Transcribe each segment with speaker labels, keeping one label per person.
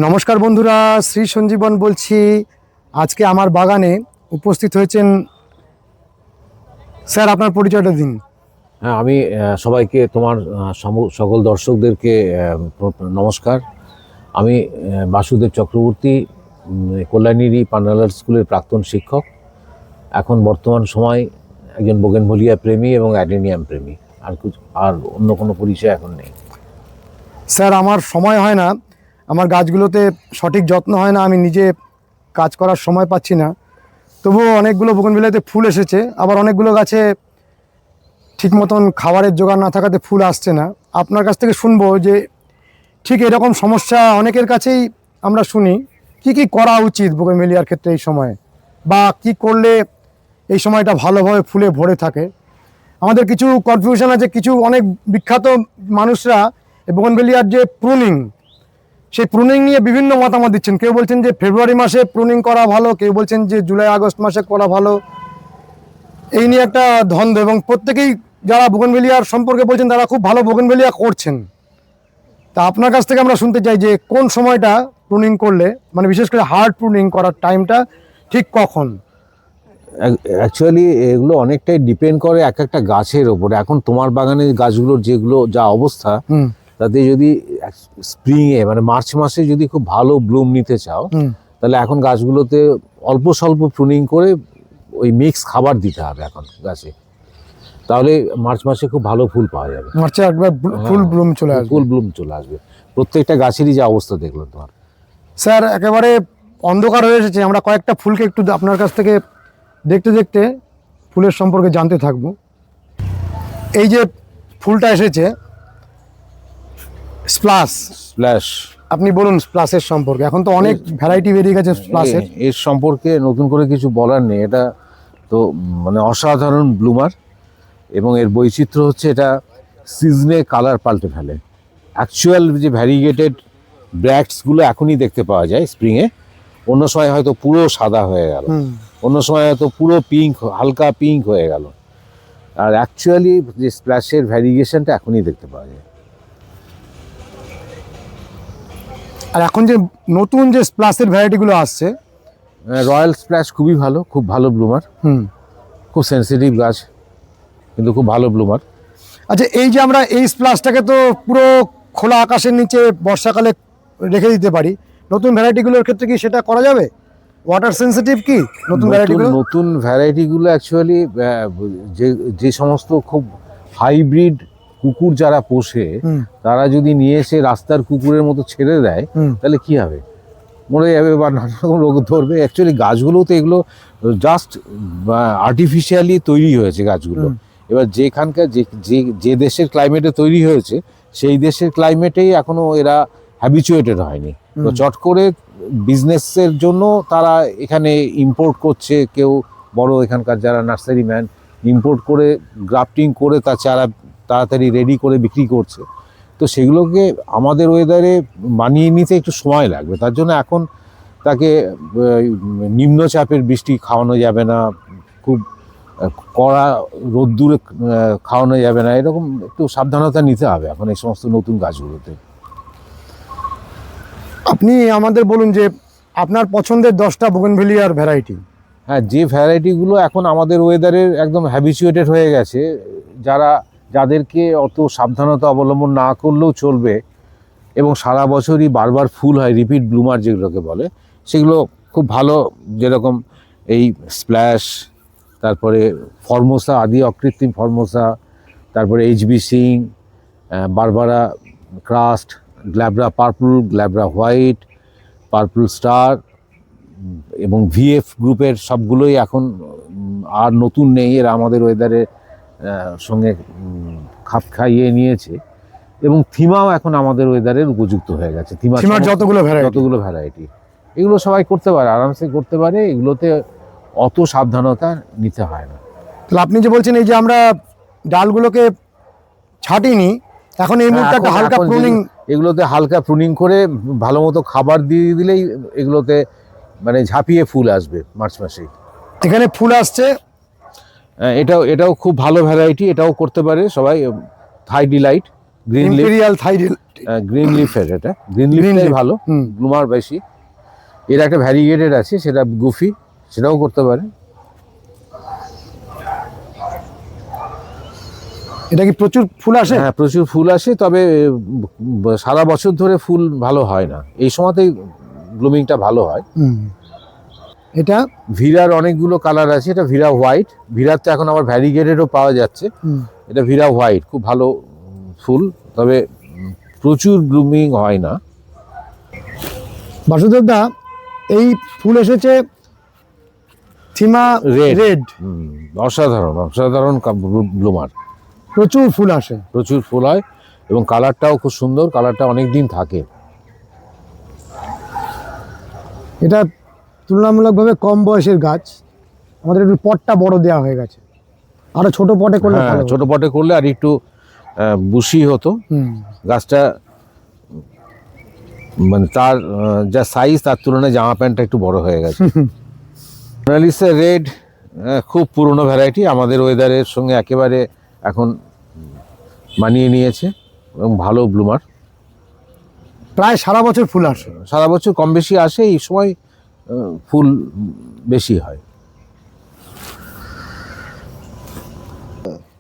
Speaker 1: নমস্কার বন্ধুরা, শ্রী সঞ্জীবন বলছি। আজকে আমার বাগানে উপস্থিত হয়েছেন স্যার, আপনার পরিচয়টা দিন।
Speaker 2: হ্যাঁ, আমি সবাইকে তোমার সকল দর্শকদেরকে নমস্কার। আমি বাসুদেব চক্রবর্তী, কল্যাণীরি পান্নালাল স্কুলের প্রাক্তন শিক্ষক। এখন বর্তমান সময় একজন বোগেনভেলিয়া প্রেমী এবং অ্যাডেনিয়াম প্রেমী। আর অন্য কোনো পরিচয় এখন নেই।
Speaker 1: স্যার, আমার সময় হয় না, আমার গাছগুলোতে সঠিক যত্ন হয় না, আমি নিজে কাজ করার সময় পাচ্ছি না। তবুও অনেকগুলো বোগেনভেলিয়াতে ফুল এসেছে, আবার অনেকগুলো গাছে ঠিক মতন খাবারের জোগাড় না থাকাতে ফুল আসছে না। আপনার কাছ থেকে শুনবো যে ঠিক এরকম সমস্যা অনেকের কাছেই আমরা শুনি। কি করা উচিত বোগেনভেলিয়ার ক্ষেত্রে এই সময়ে, বা কি করলে এই সময়টা ভালোভাবে ফুলে ভরে থাকে? আমাদের কিছু কনফিউশন আছে, কিছু অনেক বিখ্যাত মানুষরা বোগেনভেলিয়ার যে প্রুনিং, সেই প্রুনিং নিয়ে বিভিন্ন মতামত দিচ্ছেন। কেউ বলছেন যে ফেব্রুয়ারি মাসে প্রুনিং করা ভালো, কেউ বলছেন যে জুলাই আগস্ট মাসে করা ভালো। এই নিয়ে একটা দ্বন্দ্ব, এবং প্রত্যেকেই যারা বোগেনভেলিয়ার সম্পর্কে বলছেন তারা খুব ভালো বোগেনভেলিয়া করছেন। তা আপনার কাছ থেকে আমরা শুনতে চাই যে কোন সময়টা প্রুনিং করলে, মানে বিশেষ করে হার্ড প্রুনিং করার টাইমটা ঠিক কখন?
Speaker 2: অ্যাকচুয়ালি এগুলো অনেকটাই ডিপেন্ড করে এক একটা গাছের ওপরে। এখন তোমার বাগানের গাছগুলোর যেগুলো যা অবস্থা, তাতে যদি স্প্রিংয়ে মানে মার্চ মাসে যদি খুব ভালো ব্লুম নিতে চাও, তাহলে এখন গাছগুলোতে অল্প স্বল্প প্রুনিং করে ওই মিক্স খাবার দিতে হবে এখন গাছে। তাহলে মার্চ মাসে খুব ভালো ফুল পাওয়া যাবে।
Speaker 1: মার্চে একবার ফুল ব্লুম চলে আসবে।
Speaker 2: ফুল ব্লুম চলে আসবে প্রত্যেকটা গাছেরই যা অবস্থা দেখলো তোমার।
Speaker 1: স্যার, একেবারে অন্ধকার হয়ে এসেছে, আমরা কয়েকটা ফুলকে একটু আপনার কাছ থেকে দেখতে দেখতে ফুলের সম্পর্কে জানতে থাকব। এই যে ফুলটা এসেছে স্প্লাশ, আপনি বলুন স্প্লাশের সম্পর্কে। এখন তো অনেক ভ্যারাইটি বেরিয়ে গেছে স্প্লাশের।
Speaker 2: এর সম্পর্কে নতুন করে কিছু বলার নেই। এটা তো মানে অসাধারণ ব্লুমার, এবং এর বৈচিত্র্য হচ্ছে এটা সিজনে কালার পাল্টে ফেলে। অ্যাকচুয়াল যে ভ্যারিগেটেড ব্র্যাক্টসগুলো এখনই দেখতে পাওয়া যায় স্প্রিংয়ে। অন্য সময় হয়তো পুরো সাদা হয়ে গেল, অন্য সময় হয়তো পুরো পিঙ্ক, হালকা পিঙ্ক হয়ে গেল। আর অ্যাকচুয়ালি যে স্প্ল্যাশের ভ্যারিগেশনটা এখনই দেখতে পাওয়া যায়।
Speaker 1: আর এখন যে নতুন যে স্প্লাশের ভ্যারাইটিগুলো আসছে,
Speaker 2: রয়্যাল স্প্ল্যাশ খুবই ভালো, খুব ভালো ব্লুমার, খুব সেন্সিটিভ গাছ, কিন্তু খুব ভালো ব্লুমার।
Speaker 1: আচ্ছা, এই যে আমরা এই স্প্লাশটাকে তো পুরো খোলা আকাশের নিচে বর্ষাকালে রেখে দিতে পারি, নতুন ভ্যারাইটিগুলোর ক্ষেত্রে কি সেটা করা যাবে? ওয়াটার সেন্সিটিভ কি
Speaker 2: নতুন ভ্যারাইটিগুলো? অ্যাকচুয়ালি যে সমস্ত খুব হাইব্রিড কুকুর যারা পোষে, তারা যদি নিয়ে এসে রাস্তার কুকুরের মতো ছেড়ে দেয়, তাহলে কি হবে? মরে যাবে বা নানা রকম রোগ ধরবে। অ্যাকচুয়ালি গাছগুলো তো এগুলো জাস্ট আর্টিফিশিয়ালি তৈরি হয়েছে গাছগুলো। এবার যেখানকার যে দেশের ক্লাইমেটে তৈরি হয়েছে, সেই দেশের ক্লাইমেটেই এখনো এরা হ্যাবিচুয়েটেড হয়নি। তো চট করে বিজনেসের জন্য তারা এখানে ইম্পোর্ট করছে, কেউ বড় এখানকার যারা নার্সারি ম্যান ইম্পোর্ট করে গ্রাফটিং করে তার চারা তাড়াতাড়ি রেডি করে বিক্রি করছে। তো সেগুলোকে আমাদের ওয়েদারে মানিয়ে নিতে একটু সময় লাগবে। তার জন্য এখন তাকে নিম্নচাপের বৃষ্টি খাওয়ানো যাবে না, খুব কড়া রোদ্দুরে খাওয়ানো যাবে না, এরকম একটু সাবধানতা নিতে হবে এখন এই সমস্ত নতুন গাছগুলোতে।
Speaker 1: আপনি আমাদের বলুন যে আপনার পছন্দের 10টা বোগেনভেলিয়ার ভ্যারাইটি।
Speaker 2: হ্যাঁ, যে ভ্যারাইটিগুলো এখন আমাদের ওয়েদারের একদম হ্যাবিচুয়েটেড হয়ে গেছে, যাদেরকে অত সাবধানতা অবলম্বন না করলেও চলবে, এবং সারা বছরই বারবার ফুল হয়, রিপিট ব্লুমার যেগুলোকে বলে, সেগুলো খুব ভালো। যেরকম এই স্প্ল্যাশ, তারপরে ফর্মোসা, আদি অকৃত্রিম ফর্মোসা, তারপরে HB Singh, Barbara Karst, glabra purple, glabra white, purple star, এবং ভিএফ গ্রুপের সবগুলোই এখন আর নতুন নেই। এরা আমাদের ওয়েদারের সঙ্গে খাপ খাইয়ে নিয়েছে, এবং থিমাও এখন আমাদের ওয়েদারের উপযুক্ত হয়ে গেছে। থিমার যতগুলো ভ্যারাইটি, এগুলো সবাই করতে পারে, আরামসে করতে পারে, এগুলোতে অত সাবধানতা নিতে হয় না।
Speaker 1: তাহলে আপনি যে বলছেন এই যে আমরা ডালগুলোকে ছাটিনি, এখন এই মুহূর্তে একটা হালকা প্রুনিং,
Speaker 2: এগুলোতে হালকা প্রুনিং করে ভালো মতো খাবার দিয়ে দিলেই এগুলোতে মানে ঝাঁপিয়ে ফুল আসবে মার্চ মাসেই।
Speaker 1: এখানে ফুল আসছে,
Speaker 2: এটাও খুব ভালো ভ্যারাইটি, এটাও করতে পারে সবাই। Thai delight, green leaf,
Speaker 1: imperial
Speaker 2: green লিফের, এটা গ্রিন
Speaker 1: Green
Speaker 2: লিফটাই
Speaker 1: leaf,
Speaker 2: ভালো,
Speaker 1: হুম।
Speaker 2: ব্লুমার বেশি। এর একটা ভ্যারিগেটেড আছে, সেটা গুফি, সেটাও করতে পারে।
Speaker 1: এটা কি প্রচুর ফুল আসে?
Speaker 2: হ্যাঁ, প্রচুর ফুল আসে, তবে সারা বছর ধরে ফুল ভালো হয় না, এই সময়তেই ব্লুমিংটা ভালো হয়।
Speaker 1: হুম। এটা
Speaker 2: ভিরার অনেকগুলো কালার আছে, এটা ভিরা হোয়াইট, ভিরার তো এখন আবার ভ্যারিগেটেডও পাওয়া যাচ্ছে।
Speaker 1: হুম।
Speaker 2: এটা ভিরা হোয়াইট, খুব ভালো ফুল, তবে প্রচুর ব্লুমিং হয় না।
Speaker 1: বাসুদেব দা, এই ফুল এসেছে থিমা
Speaker 2: Red.
Speaker 1: রেড,
Speaker 2: অসাধারণ অসাধারণ ব্লুমার,
Speaker 1: প্রচুর ফুল আসে।
Speaker 2: প্রচুর ফুল হয় এবং কালারটাও খুব সুন্দর, কালারটা অনেক দিন থাকে।
Speaker 1: এটা তুলনামূলকভাবে কম বয়সের গাছ, আমাদের একটু পটটা বড় দেওয়া হয়ে গেছে, আরো ছোট পটে করলে
Speaker 2: হ্যাঁ,
Speaker 1: ভালো হতো।
Speaker 2: ছোট পটে করলে আর একটু বুশি হতো
Speaker 1: হুম।
Speaker 2: গাছটা, মানে তার যা সাইজ তার তুলনায় জামা প্যান্টটা একটু বড় হয়ে গেছে। মোনালিসা রেড খুব পুরনো ভ্যারাইটি, আমাদের ওয়েদারের সঙ্গে একেবারে এখন মানিয়ে নিয়েছে এবং ভালো ব্লুমার।
Speaker 1: প্রায় সারা বছর ফুল আসে।
Speaker 2: সারা বছর কম বেশি আসে, এই সময় ফুল বেশি হয়।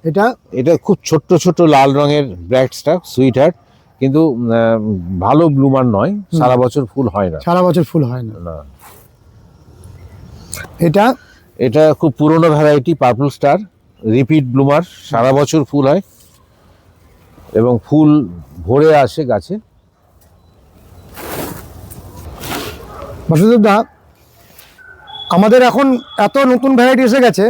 Speaker 1: এটা
Speaker 2: এটা খুব ছোট্ট ছোট লাল রঙের ব্রাইট স্টার, সুইট হার্ট, কিন্তু ভালো ব্লুমার নয়, সারা বছর ফুল হয় না।
Speaker 1: সারা বছর ফুল হয় না।
Speaker 2: না,
Speaker 1: এটা
Speaker 2: এটা খুব পুরনো variety, purple star, repeat bloomer, সারা বছর ফুল হয় এবং ফুল ভরে আসে গাছে।
Speaker 1: বাসুদেব দা, আমাদের এখন এত নতুন ভ্যারাইটি এসে গেছে,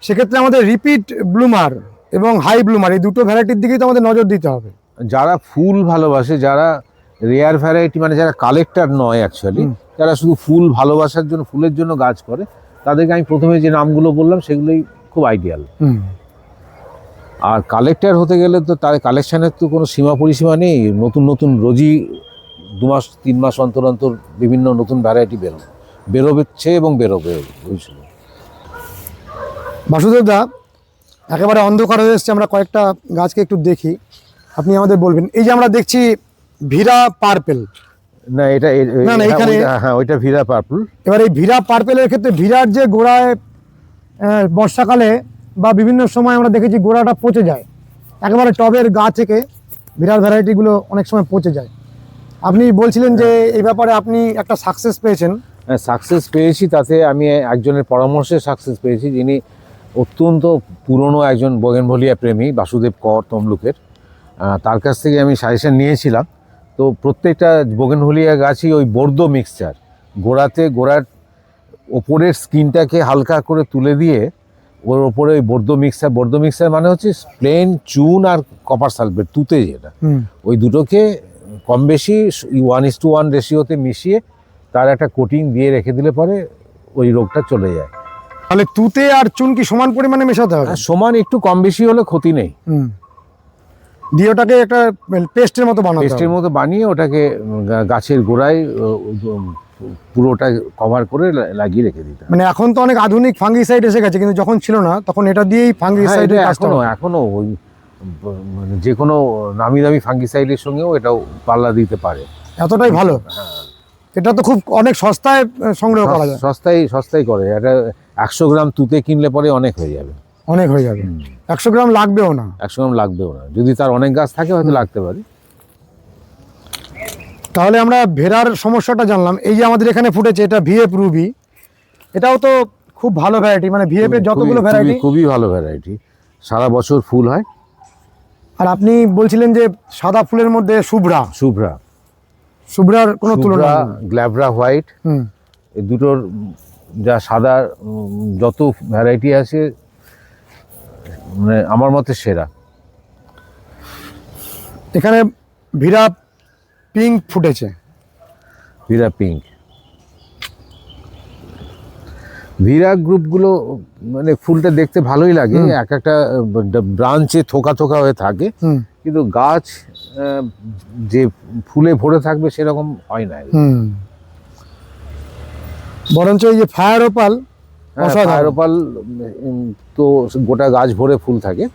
Speaker 1: সেক্ষেত্রে আমাদের রিপিট ব্লুমার এবং হাই ব্লুমার এই দুটো ভ্যারাইটির দিকেই তো আমাদের নজর দিতে হবে।
Speaker 2: যারা ফুল ভালোবাসে, যারা রেয়ার ভ্যারাইটি, মানে যারা কালেক্টর নয় অ্যাকচুয়ালি, যারা শুধু ফুল ভালোবাসার জন্য, ফুলের জন্য গাছ করে, তাদেরকে আমি প্রথমে যে নামগুলো বললাম সেগুলোই খুব আইডিয়াল। আর কালেক্টর হতে গেলে তো তার কালেকশানের তো কোনো সীমা পরিসীমা নেই, নতুন নতুন রোজই 2 মাস 3 মাস অন্তর অন্তর বিভিন্ন নতুন ভ্যারাইটি বেরোচ্ছে এবং বেরোবে। বুঝল
Speaker 1: বাসুদেব দা, একেবারে অন্ধকার হয়ে এসছে, আমরা কয়েকটা গাছকে একটু দেখি, আপনি আমাদের বলবেন। এই যে আমরা দেখছি ভিরা পার্পেল,
Speaker 2: না, এটা
Speaker 1: না, না, এখানে-
Speaker 2: হ্যাঁ, ওইটা ভিরা পার্পল।
Speaker 1: এবার এই ভিরা পার্পেলের ক্ষেত্রে ভিরার যে গোড়ায় বর্ষাকালে বা বিভিন্ন সময় আমরা দেখেছি গোড়াটা পচে যায়, একেবারে টবের গা থেকে ভিরার ভ্যারাইটিগুলো অনেক সময় পচে যায়। আপনি বলছিলেন যে এই ব্যাপারে আপনি একটা সাকসেস পেয়েছেন।
Speaker 2: সাকসেস পেয়েছি, তাতে আমি একজনের পরামর্শে সাকসেস পেয়েছি, যিনি অত্যন্ত পুরনো একজন বোগেনভেলিয়া প্রেমী, বাসুদেব কর তমলুকের। তার কাছ থেকে আমি সাজেশন নিয়েছিলাম। তো প্রত্যেকটা বোগেনভেলিয়া গাছই ওই বর্দো মিক্সচার, গোড়ার ওপরের স্কিনটাকে হালকা করে তুলে দিয়ে ওর ওপরে ওই বর্দো মিক্সচার মানে হচ্ছে প্লেন চুন আর কপার সালফেট, তুতে যেটা, ওই দুটোকে কম বেশি 1:1 রেশিওতে মিশিয়ে তার একটা কোটিং দিয়ে রেখে দিলে পরে ওই রোগটা চলে যায়।
Speaker 1: তাহলে তুতে আর চুন কি সমান পরিমাণে মেশাতে হবে?
Speaker 2: আর সমান, একটু কম বেশি হলে ক্ষতি নেই।
Speaker 1: দিয়ে ওটাকে একটা পেস্টের মতো বানাতে
Speaker 2: পেস্টের
Speaker 1: হবে।
Speaker 2: মতো বানিয়ে ওটাকে গাছের গোড়ায় পুরোটা কভার করে লাগিয়ে রেখে দিতে হবে।
Speaker 1: মানে এখন তো অনেক আধুনিক ফাঙ্গিসাইড এসে গেছে, কিন্তু যখন ছিল না তখন এটা দিয়েই ফাঙ্গিসাইডের
Speaker 2: হ্যাঁ,
Speaker 1: কাজটা হতো।
Speaker 2: এখনো ওই মানে যে কোনো নামি দামি ফাঙ্গিসাইডের সঙ্গেও এটাও পাল্লা দিতে পারে।
Speaker 1: এতটাই ভালো। এটা তো খুব অনেক সস্তায় সংগ্রহ করা যায়।
Speaker 2: সস্তায় করে। এটা 100 গ্রাম তুতে কিনলে পরে অনেক হয়ে যাবে।
Speaker 1: অনেক হয়ে যাবে, 100 গ্রাম লাগবেও না।
Speaker 2: 100 গ্রাম লাগবেও না, যদি তার অনেক গাছ থাকে হয়তো লাগতে পারে।
Speaker 1: তাহলে আমরা ভেরার সমস্যাটা জানলাম। এই যে আমাদের এখানে ফুটেছে এটা ভিএফ রুবি, এটাও তো খুব ভালো ভ্যারাইটি, মানে ভিএফ এর যতগুলো ভ্যারাইটি
Speaker 2: খুবই ভালো ভ্যারাইটি, সারা বছর ফুল হয়।
Speaker 1: আর আপনি বলছিলেন যে সাদা ফুলের মধ্যে শুভ্রার কোনো তুলনা নেই।
Speaker 2: গ্ল্যাবরা হোয়াইট, এই দুটোর যা সাদা যত ভ্যারাইটি আছে, মানে আমার মতে সেরা।
Speaker 1: এখানে ভিরা পিঙ্ক ফুটেছে,
Speaker 2: ভিরা পিঙ্ক, ভিরা গ্রুপগুলো মানে ফুলটা দেখতে ভালোই লাগে, এক একটা ব্রাঞ্চে থোকা থোকা হয়ে থাকে, কিন্তু গাছ যে ফুলে ভরে থাকবে সেরকম হয় না।
Speaker 1: বরঞ্চ এই যে ফায়ার ওপাল,
Speaker 2: ফায়ার ওপাল তো গোটা গাছ ভরে ফুল থাকে।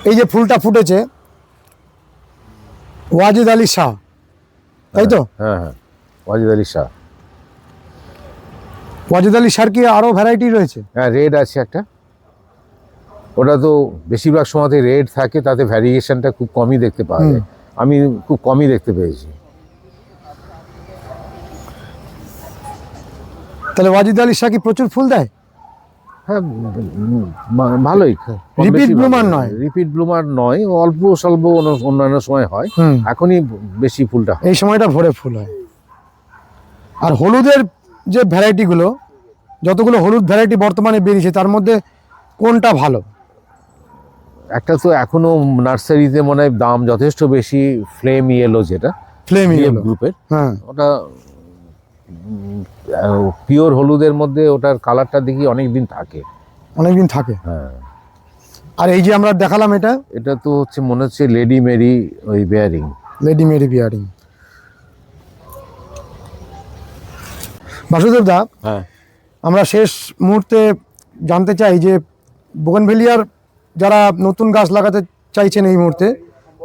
Speaker 1: এই যে ফুলটা ফুটেছে ওয়াজিদ আলী শাহ, তাই তো?
Speaker 2: হ্যাঁ হ্যাঁ, ওয়াজিদ আলী শাহ।
Speaker 1: ওয়াজিদ আলী শাহর কি আরো ভ্যারাইটি রয়েছে?
Speaker 2: হ্যাঁ, রেড আছে একটা, ওটা তো বেশিরভাগ সময়তে রেড থাকে, তাতে ভ্যারিয়েশনটা খুব কমই দেখতে পাওয়া যায়। আমি খুব কমই দেখতে পেয়েছি।
Speaker 1: তাহলে ওয়াজিদ আলী শাহ কি প্রচুর ফুল দেয়?
Speaker 2: হ্যাঁ, ভালোই।
Speaker 1: Repeat bloomer নয়?
Speaker 2: রিপিট ব্লুমার নয়, অল্প স্বল্প অন্যান্য সময় হয়। এখনই বেশি ফুলটা হয়।
Speaker 1: এই সময়টা ভরে ফুল হয়। আর হলুদের যে ভ্যারাইটিগুলো, যতগুলো হলুদ ভ্যারাইটি বর্তমানে বেরিয়েছে তার মধ্যে কোনটা ভালো?
Speaker 2: একটা তো এখনো নার্সারিতে মনে হয় দাম যথেষ্ট বেশি, ফ্লেম ইয়েলো, যেটা
Speaker 1: ফ্লেম ইয়েলো
Speaker 2: গ্রুপের।
Speaker 1: হ্যাঁ,
Speaker 2: ওটা পিওর হলুদের মধ্যে ওটার কালারটা দেখি অনেক দিন থাকে।
Speaker 1: অনেকদিন থাকে।
Speaker 2: হ্যাঁ,
Speaker 1: আর এই যে আমরা দেখালাম এটা
Speaker 2: এটা তো হচ্ছে মনে হচ্ছে লেডি মেরি ওই bearing.
Speaker 1: Lady Mary bearing. Basudev da,
Speaker 2: হ্যাঁ,
Speaker 1: আমরা শেষ মুহূর্তে জানতে চাই যে বোগেনভেলিয়ার যারা নতুন গাছ লাগাতে চাইছেন এই মুহূর্তে,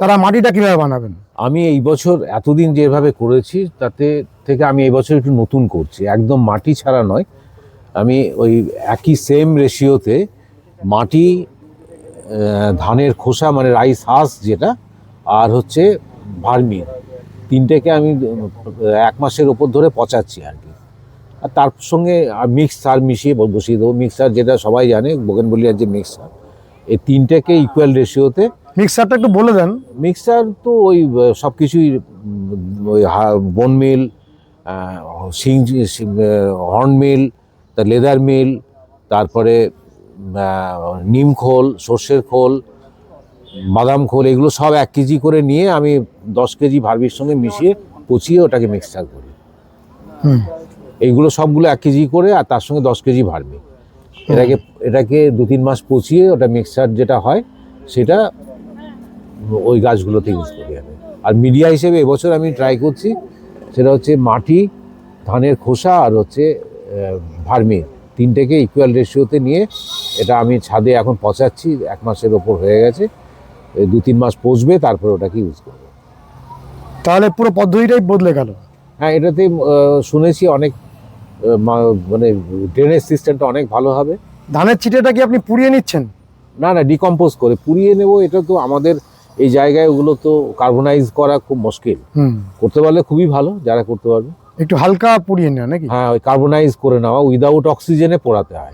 Speaker 1: তারা মাটিটা কিভাবে বানাবেন?
Speaker 2: আমি এই বছর এতদিন যেভাবে করেছি তাতে থেকে আমি এই বছর একটু নতুন করছি, একদম মাটি ছাড়া নয়। আমি ওই একই সেম রেশিওতে মাটি, ধানের খোসা মানে রাইস হাঁস যেটা, আর হচ্ছে ভার্মি, তিনটেকে আমি 1 মাসের ওপর ধরে পচাচ্ছি আর কি। আর তার সঙ্গে মিক্স সার মিশিয়ে বসিয়ে দেবো। মিক্সার যেটা সবাই জানে, বোগেনভেলিয়ার যে মিক্সার, এই তিনটেকে ইকুয়াল রেশিওতে।
Speaker 1: মিক্সারটা একটু বলে দেন।
Speaker 2: মিক্সার তো ওই সব কিছুই, ওই বোন মিল, হর্ন মিল, তার লেদার মিল, তারপরে নিম খোল, সর্ষের খোল, বাদাম খোল, এগুলো সব 1 কেজি করে নিয়ে আমি 10 কেজি ভার্মির সঙ্গে মিশিয়ে পচিয়ে ওটাকে মিক্সচার করি। এইগুলো সবগুলো 1 কেজি করে, আর তার সঙ্গে 10 কেজি ভার্মি। এটাকে 2-3 মাস পচিয়ে ওটা মিক্সচার যেটা হয় সেটা ওই গাছগুলোতে ইউজ করি আমি। আর মিডিয়া হিসেবে এবছর আমি ট্রাই করছি, সেটা হচ্ছে মাটি, ধানের খোসা আর হচ্ছে ভার্মি, তিনটেকে ইকুয়াল রেশিওতে নিয়ে এটা আমি ছাদে এখন পচাচ্ছি। 1 মাসের ওপর হয়ে গেছে, 2-3 মাস পচবে, তারপরে ওটাকে ইউজ করবো।
Speaker 1: তাহলে পুরো পদ্ধতিটাই বদলে গেল।
Speaker 2: হ্যাঁ, এটাতে শুনেছি অনেক মানে ড্রেনেজ সিস্টেমটা অনেক ভালো হবে।
Speaker 1: ধানের চিটেটা কি আপনি পুড়িয়ে নিচ্ছেন?
Speaker 2: না, ডিকম্পোজ করে পুড়িয়ে নেব। এটা তো আমাদের এই জায়গায় ওগুলো তো কার্বনাইজ করা খুব মুশকিল, করতে পারলে খুবই ভালো, যারা করতে পারবে।
Speaker 1: একটু হালকা পুড়িয়ে নেওয়া নাকি?
Speaker 2: হ্যাঁ, ওই কার্বনাইজ করে নেওয়া, উইদাউট অক্সিজেনে পোড়াতে হয়।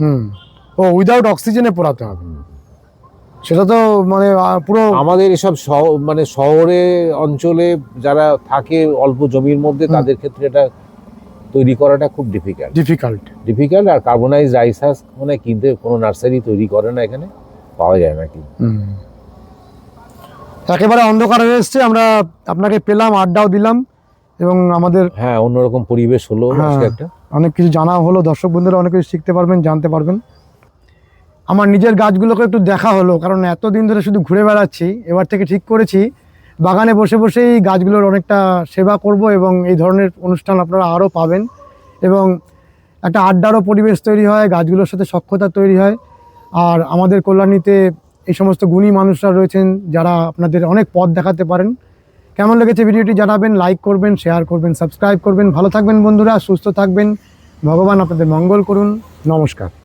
Speaker 1: ও, উইদাউট অক্সিজেনে পোড়াতে হবে। সেটা তো মানে পুরো
Speaker 2: আমাদের এসব মানে শহরে অঞ্চলে যারা থাকে অল্প জমির মধ্যে, তাদের ক্ষেত্রে এটা তৈরি করাটা খুব ডিফিকাল্ট। আর কার্বনাইজ রাইস হাঁস মানে কিনতে কোনো নার্সারি তৈরি করে না, এখানে পাওয়া যায় না কি।
Speaker 1: একেবারে অন্ধকার হয়ে এসছে, আমরা আপনাকে পেলাম, আড্ডাও দিলাম, এবং আমাদের
Speaker 2: অন্যরকম পরিবেশ হলো আজকে, একটা
Speaker 1: অনেক কিছু জানা হলো। দর্শক বন্ধুরা অনেক কিছু শিখতে পারবেন, জানতে পারবেন। আমার নিজের গাছগুলোকে একটু দেখা হলো, কারণ এতদিন ধরে শুধু ঘুরে বেড়াচ্ছি। এবার থেকে ঠিক করেছি বাগানে বসে বসেই গাছগুলোর অনেকটা সেবা করব, এবং এই ধরনের অনুষ্ঠান আপনারা আরও পাবেন, এবং একটা আড্ডারও পরিবেশ তৈরি হয়, গাছগুলোর সাথে সখ্যতা তৈরি হয়। আর আমাদের কল্যাণীতে এই সমস্ত গুণী মানুষরা রয়েছেন যারা আপনাদের অনেক পথ দেখাতে পারেন। কেমন লেগেছে ভিডিওটি জানাবেন, লাইক করবেন, শেয়ার করবেন, সাবস্ক্রাইব করবেন। ভালো থাকবেন বন্ধুরা, সুস্থ থাকবেন, ভগবান আপনাদের মঙ্গল করুন। নমস্কার।